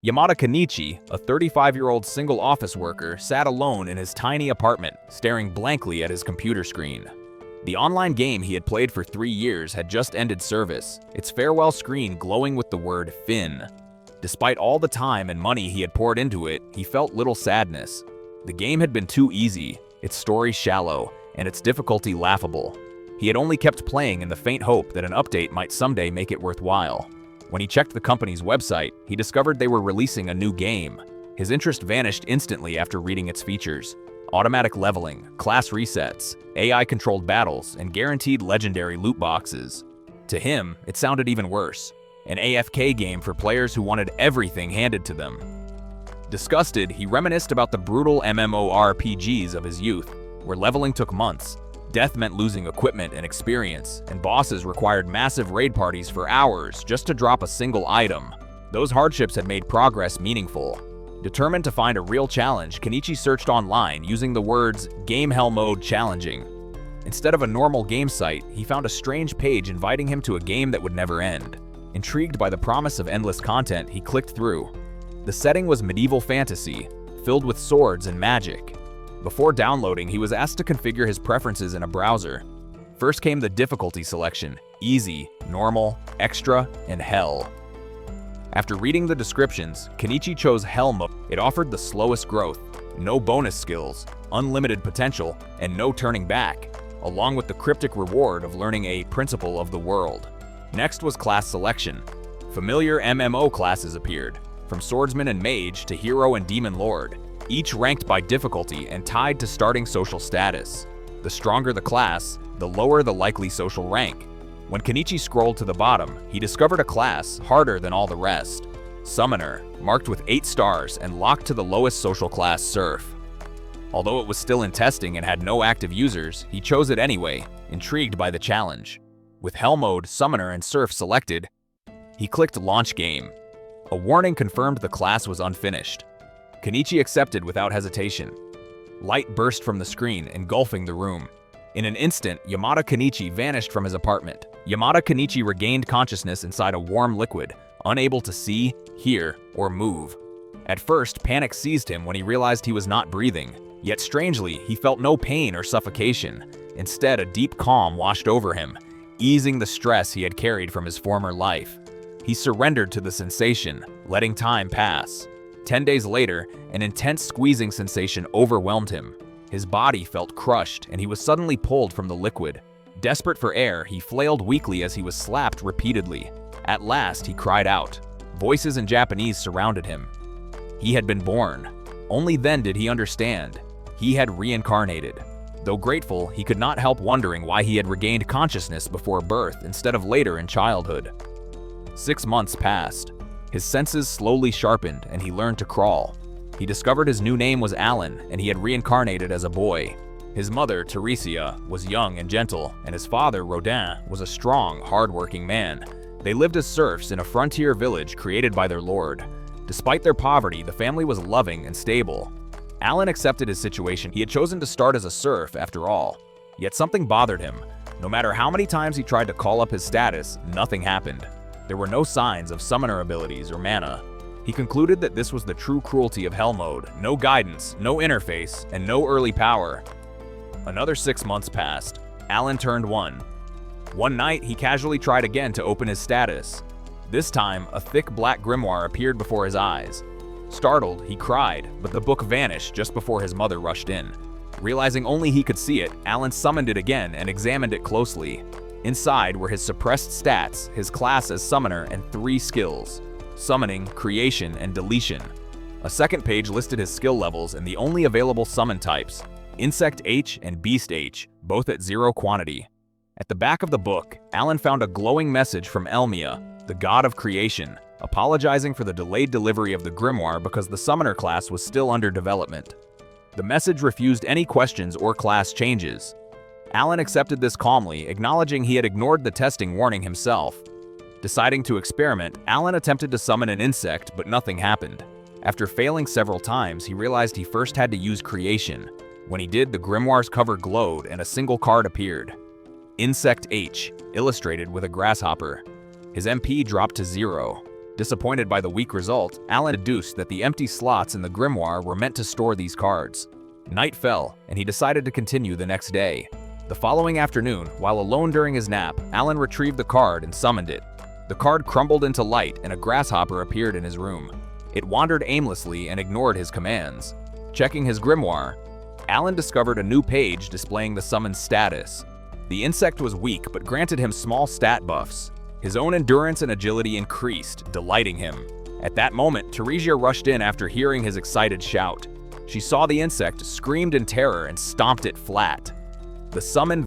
Yamada Kenichi, a 35-year-old single office worker, sat alone in his tiny apartment, staring blankly at his computer screen. The online game he had played for 3 years had just ended service, its farewell screen glowing with the word Fin. Despite all the time and money he had poured into it, he felt little sadness. The game had been too easy, its story shallow, and its difficulty laughable. He had only kept playing in the faint hope that an update might someday make it worthwhile. When he checked the company's website, he discovered they were releasing a new game. His interest vanished instantly after reading its features. Automatic leveling, class resets, AI-controlled battles, and guaranteed legendary loot boxes. To him, it sounded even worse. An AFK game for players who wanted everything handed to them. Disgusted, he reminisced about the brutal MMORPGs of his youth, where leveling took months. Death meant losing equipment and experience, and bosses required massive raid parties for hours just to drop a single item. Those hardships had made progress meaningful. Determined to find a real challenge, Kenichi searched online using the words "Game Hell Mode Challenging." Instead of a normal game site, he found a strange page inviting him to a game that would never end. Intrigued by the promise of endless content, he clicked through. The setting was medieval fantasy, filled with swords and magic. Before downloading, he was asked to configure his preferences in a browser. First came the difficulty selection: easy, normal, extra, and hell. After reading the descriptions, Kenichi chose Hell Mode. It offered the slowest growth, no bonus skills, unlimited potential, and no turning back, along with the cryptic reward of learning a principle of the world. Next was class selection. Familiar MMO classes appeared, from swordsman and mage to hero and demon lord, each ranked by difficulty and tied to starting social status. The stronger the class, the lower the likely social rank. When Kenichi scrolled to the bottom, he discovered a class harder than all the rest: Summoner, marked with 8 stars and locked to the lowest social class, Serf. Although it was still in testing and had no active users, he chose it anyway, intrigued by the challenge. With Hell Mode, Summoner, and Serf selected, he clicked Launch Game. A warning confirmed the class was unfinished. Kenichi accepted without hesitation. Light burst from the screen, engulfing the room. In an instant, Yamada Kenichi vanished from his apartment. Yamada Kenichi regained consciousness inside a warm liquid, unable to see, hear, or move. At first, panic seized him when he realized he was not breathing. Yet strangely, he felt no pain or suffocation. Instead, a deep calm washed over him, easing the stress he had carried from his former life. He surrendered to the sensation, letting time pass. 10 days later, an intense squeezing sensation overwhelmed him. His body felt crushed, and he was suddenly pulled from the liquid. Desperate for air, he flailed weakly as he was slapped repeatedly. At last, he cried out. Voices in Japanese surrounded him. He had been born. Only then did he understand. He had reincarnated. Though grateful, he could not help wondering why he had regained consciousness before birth instead of later in childhood. 6 months passed. His senses slowly sharpened, and he learned to crawl. He discovered his new name was Alan, and he had reincarnated as a boy. His mother, Teresia, was young and gentle, and his father, Rodin, was a strong, hard-working man. They lived as serfs in a frontier village created by their lord. Despite their poverty, the family was loving and stable. Alan accepted his situation. He had chosen to start as a serf after all. Yet something bothered him. No matter how many times he tried to call up his status, nothing happened. There were no signs of summoner abilities or mana. He concluded that this was the true cruelty of Hell Mode: no guidance, no interface, and no early power. Another 6 months passed. Alan turned 1. One night, he casually tried again to open his status. This time, a thick black grimoire appeared before his eyes. Startled, he cried, but the book vanished just before his mother rushed in. Realizing only he could see it, Alan summoned it again and examined it closely. Inside were his suppressed stats, his class as summoner, and 3 skills: summoning, creation, and deletion. A second page listed his skill levels and the only available summon types: Insect H and Beast H, both at 0 quantity. At the back of the book, Alan found a glowing message from Elmia, the god of creation, apologizing for the delayed delivery of the grimoire because the summoner class was still under development. The message refused any questions or class changes. Alan accepted this calmly, acknowledging he had ignored the testing warning himself. Deciding to experiment, Alan attempted to summon an insect, but nothing happened. After failing several times, he realized he first had to use creation. When he did, the grimoire's cover glowed and a single card appeared: Insect H, illustrated with a grasshopper. His MP dropped to 0. Disappointed by the weak result, Alan deduced that the empty slots in the grimoire were meant to store these cards. Night fell, and he decided to continue the next day. The following afternoon, while alone during his nap, Alan retrieved the card and summoned it. The card crumbled into light and a grasshopper appeared in his room. It wandered aimlessly and ignored his commands. Checking his grimoire, Alan discovered a new page displaying the summon's status. The insect was weak but granted him small stat buffs. His own endurance and agility increased, delighting him. At that moment, Teresia rushed in after hearing his excited shout. She saw the insect, screamed in terror, and stomped it flat. The summon